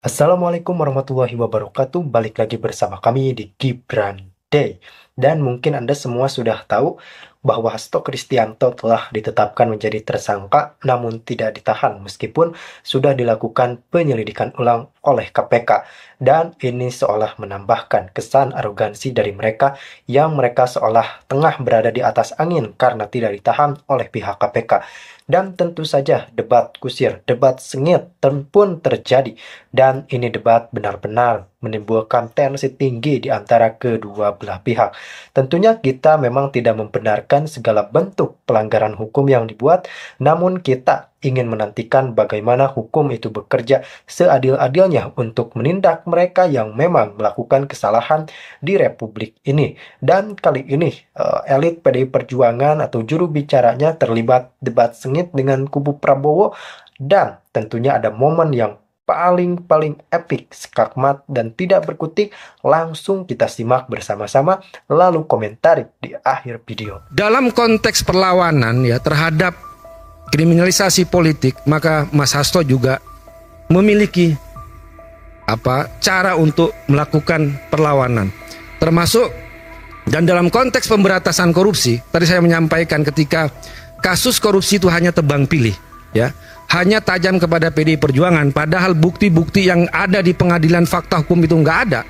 Assalamualaikum warahmatullahi wabarakatuh. Balik lagi bersama kami di Gibran Day. Dan mungkin Anda semua sudah tahu bahwa Hasto Kristianto telah ditetapkan menjadi tersangka namun tidak ditahan meskipun sudah dilakukan penyelidikan ulang oleh KPK. Dan ini seolah menambahkan kesan arogansi dari mereka yang mereka seolah tengah berada di atas angin karena tidak ditahan oleh pihak KPK. Dan tentu saja debat kusir, debat sengit pun terjadi. Dan ini debat benar-benar menimbulkan tensi tinggi di antara kedua belah pihak. Tentunya kita memang tidak membenarkan segala bentuk pelanggaran hukum yang dibuat, namun kita ingin menantikan bagaimana hukum itu bekerja seadil-adilnya untuk menindak mereka yang memang melakukan kesalahan di Republik ini. Dan kali ini elit PDI Perjuangan atau juru bicaranya terlibat debat sengit dengan kubu Prabowo, dan tentunya ada momen yang paling epik, skakmat, dan tidak berkutik. Langsung kita simak bersama-sama, lalu komentari di akhir video. Dalam konteks perlawanan ya terhadap kriminalisasi politik, maka Mas Hasto juga memiliki cara untuk melakukan perlawanan. Termasuk dan dalam konteks pemberantasan korupsi, tadi saya menyampaikan ketika kasus korupsi itu hanya tebang pilih, ya. Hanya tajam kepada PDI Perjuangan, padahal bukti-bukti yang ada di pengadilan fakta hukum itu nggak ada.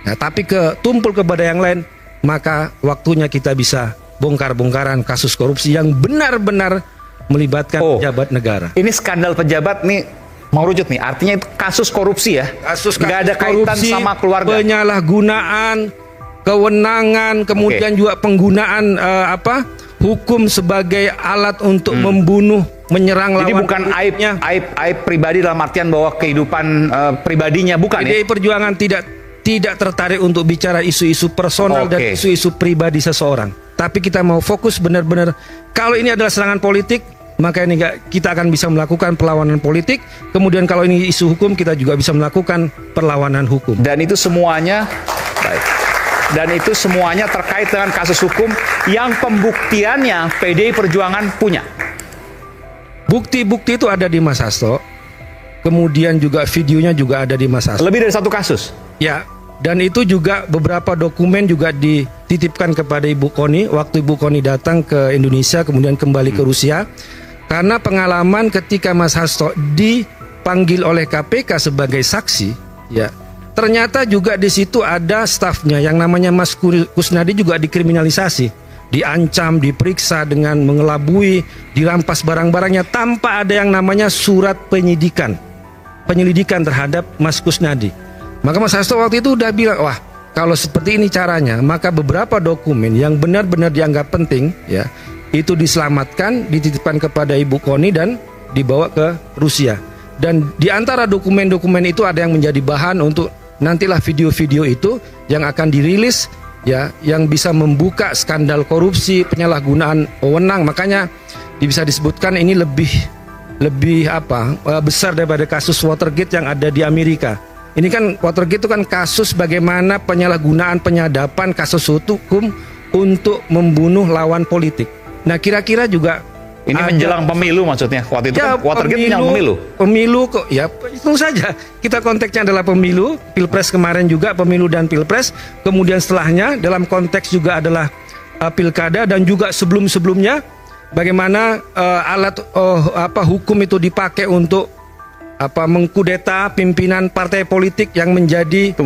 Nah, tapi tumpul kepada yang lain, maka waktunya kita bisa bongkar-bongkaran kasus korupsi yang benar-benar melibatkan pejabat negara. Ini skandal pejabat nih mau rujuk nih, artinya itu kasus korupsi ya? Kasus nggak ada kaitan korupsi, sama keluarga. Penyalahgunaan kewenangan, kemudian juga penggunaan hukum sebagai alat untuk membunuh, menyerang lawan. Jadi bukan aib pribadi dalam artian bahwa kehidupan pribadinya bukan. PDI Perjuangan tidak tertarik untuk bicara isu-isu personal dan isu-isu pribadi seseorang. Tapi kita mau fokus benar-benar, kalau ini adalah serangan politik, maka ini kita akan bisa melakukan perlawanan politik. Kemudian kalau ini isu hukum, kita juga bisa melakukan perlawanan hukum. Dan itu semuanya Dan itu semuanya terkait dengan kasus hukum yang pembuktiannya PDI Perjuangan punya. Bukti-bukti itu ada di Mas Hasto. Kemudian juga videonya juga ada di Mas Hasto. Lebih dari satu kasus? Ya, dan itu juga beberapa dokumen juga dititipkan kepada Ibu Koni waktu Ibu Koni datang ke Indonesia kemudian kembali ke Rusia. Karena pengalaman ketika Mas Hasto dipanggil oleh KPK sebagai saksi, ya. Ternyata juga di situ ada stafnya yang namanya Mas Kusnadi juga dikriminalisasi, diancam, diperiksa dengan mengelabui, dirampas barang-barangnya tanpa ada yang namanya surat penyelidikan terhadap Mas Kusnadi. Maka Mas Hasto waktu itu udah bilang, wah kalau seperti ini caranya, maka beberapa dokumen yang benar-benar dianggap penting, ya, itu diselamatkan, dititipkan kepada Ibu Koni dan dibawa ke Rusia. Dan di antara dokumen-dokumen itu ada yang menjadi bahan untuk nantilah video-video itu yang akan dirilis, ya, yang bisa membuka skandal korupsi, penyalahgunaan wewenang. Makanya bisa disebutkan ini lebih besar daripada kasus Watergate yang ada di Amerika. Ini kan Watergate itu kan kasus bagaimana penyalahgunaan penyadapan kasus hukum untuk membunuh lawan politik. Nah, kira-kira juga ini menjelang pemilu maksudnya. Waktu itu ya, kan Watergate menjelang pemilu. Pemilu kok ya, itu saja. Kita konteksnya adalah pemilu, Pilpres kemarin juga pemilu dan Pilpres. Kemudian setelahnya dalam konteks juga adalah Pilkada, dan juga sebelum-sebelumnya bagaimana hukum itu dipakai untuk mengkudeta pimpinan partai politik yang menjadi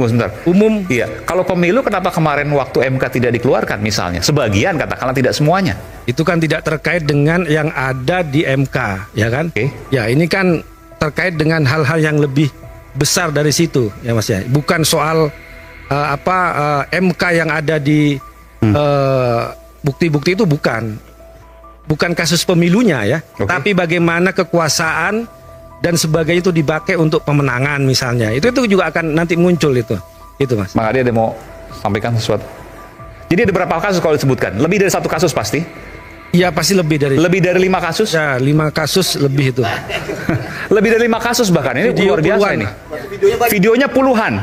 umum. Iya. Kalau pemilu kenapa kemarin waktu MK tidak dikeluarkan misalnya? Sebagian, katakanlah, tidak semuanya. Itu kan tidak terkait dengan yang ada di MK, ya kan? Ya, ini kan terkait dengan hal-hal yang lebih besar dari situ, ya Mas ya. Bukan soal MK yang ada di bukti-bukti itu bukan kasus pemilunya ya, tapi bagaimana kekuasaan dan sebagainya itu dipakai untuk pemenangan misalnya. Itu juga akan nanti muncul itu Mas. Bang Ade ada mau sampaikan sesuatu? Jadi ada berapa kasus kalau disebutkan? Lebih dari satu kasus pasti? Iya, pasti lebih dari 5 kasus? Ya, 5 kasus lebih itu. Lebih dari 5 kasus bahkan. Ini luar biasa ini. Videonya puluhan.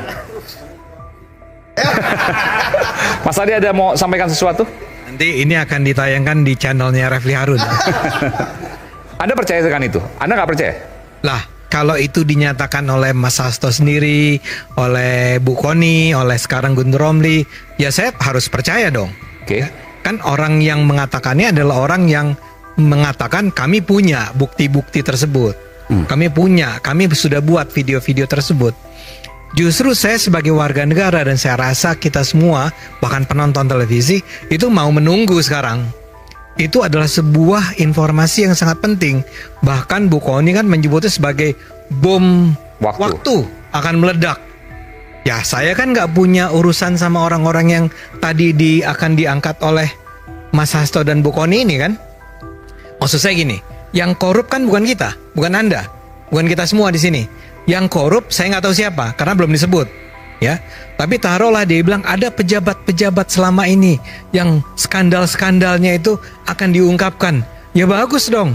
Mas Ade ada mau sampaikan sesuatu? Nanti ini akan ditayangkan di channelnya Refli Harun. Anda percaya dengan itu? Anda nggak percaya? Lah, kalau itu dinyatakan oleh Mas Hasto sendiri, oleh Bu Kony, oleh sekarang Guntur Romli, ya saya harus percaya dong. Oke. Kan orang yang mengatakannya adalah orang yang mengatakan kami punya bukti-bukti tersebut. Kami sudah buat video-video tersebut. Justru saya sebagai warga negara dan saya rasa kita semua, bahkan penonton televisi, itu mau menunggu sekarang. Itu adalah sebuah informasi yang sangat penting. Bahkan Bu Kony kan menyebutnya sebagai bom waktu akan meledak. Ya saya kan nggak punya urusan sama orang-orang yang tadi akan diangkat oleh Mas Hasto dan Bu Kony ini kan. Maksud saya gini, yang korup kan bukan kita, bukan Anda, bukan kita semua di sini. Yang korup saya nggak tahu siapa karena belum disebut, ya. Tapi taruhlah dia bilang ada pejabat-pejabat selama ini yang skandal-skandalnya itu akan diungkapkan. Ya bagus dong.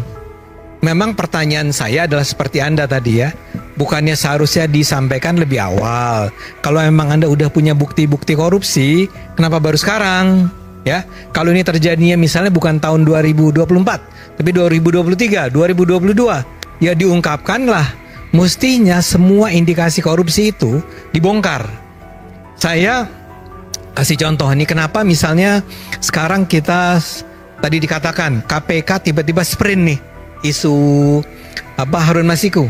Memang pertanyaan saya adalah seperti Anda tadi ya. Bukannya seharusnya disampaikan lebih awal. Kalau memang Anda udah punya bukti-bukti korupsi, kenapa baru sekarang? Ya, kalau ini terjadinya misalnya bukan tahun 2024, tapi 2023, 2022, ya diungkapkanlah. Mestinya semua indikasi korupsi itu dibongkar. Saya kasih contoh nih, kenapa misalnya sekarang kita tadi dikatakan KPK tiba-tiba sprint nih isu Harun Masiku.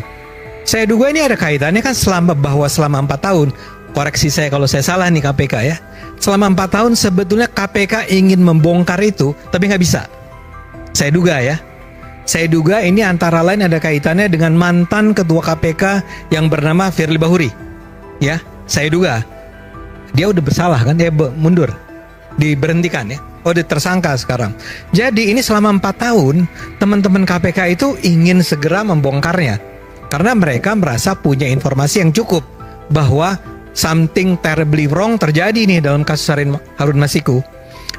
Saya duga ini ada kaitannya kan selama 4 tahun. Koreksi saya kalau saya salah nih KPK ya. Selama 4 tahun sebetulnya KPK ingin membongkar itu, tapi nggak bisa. Saya duga ya. Saya duga ini antara lain ada kaitannya dengan mantan ketua KPK yang bernama Firly Bahuri. Ya, saya duga. Dia udah bersalah kan, dia mundur. Diberhentikan ya. Oh, dia tersangka sekarang. Jadi ini selama 4 tahun, teman-teman KPK itu ingin segera membongkarnya. Karena mereka merasa punya informasi yang cukup bahwa something terribly wrong terjadi nih dalam kasus Harun Masiku.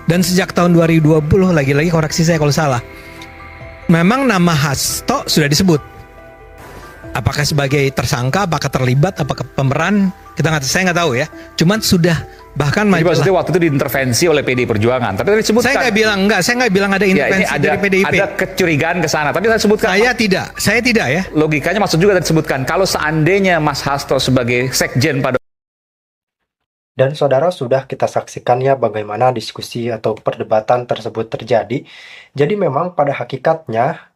Dan sejak tahun 2020, lagi-lagi koreksi saya kalau salah, memang nama Hasto sudah disebut. Apakah sebagai tersangka, apakah terlibat, apakah pemeran, saya nggak tahu ya. Cuman sudah bahkan Jadi maksudnya waktu itu diintervensi oleh PDI Perjuangan. Tapi tadi disebutkan. Saya nggak bilang ada intervensi dari PDIP. Ada kecurigaan ke sana. Tapi tadi disebutkan. Saya tidak ya. Logikanya maksud juga tadi disebutkan. Kalau seandainya Mas Hasto sebagai sekjen pada. Dan saudara, sudah kita saksikan ya bagaimana diskusi atau perdebatan tersebut terjadi. Jadi memang pada hakikatnya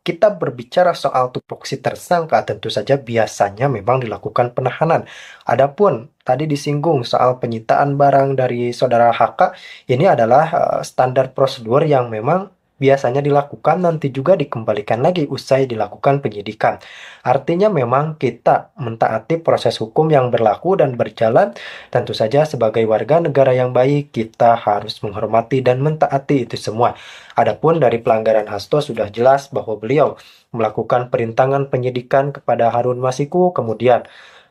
kita berbicara soal tupoksi tersangka, tentu saja biasanya memang dilakukan penahanan. Adapun tadi disinggung soal penyitaan barang dari saudara HK, ini adalah standar prosedur yang memang biasanya dilakukan, nanti juga dikembalikan lagi usai dilakukan penyidikan. Artinya memang kita mentaati proses hukum yang berlaku dan berjalan. Tentu saja sebagai warga negara yang baik, kita harus menghormati dan mentaati itu semua. Adapun dari pelanggaran Hasto sudah jelas bahwa beliau melakukan perintangan penyidikan kepada Harun Masiku, kemudian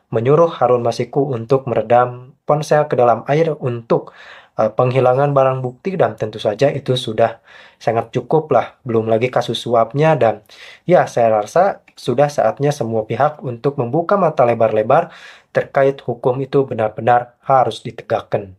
menyuruh Harun Masiku untuk meredam ponsel ke dalam air untuk penghilangan barang bukti, dan tentu saja itu sudah sangat cukup lah, belum lagi kasus suapnya. Dan ya, saya rasa sudah saatnya semua pihak untuk membuka mata lebar-lebar terkait hukum itu benar-benar harus ditegakkan.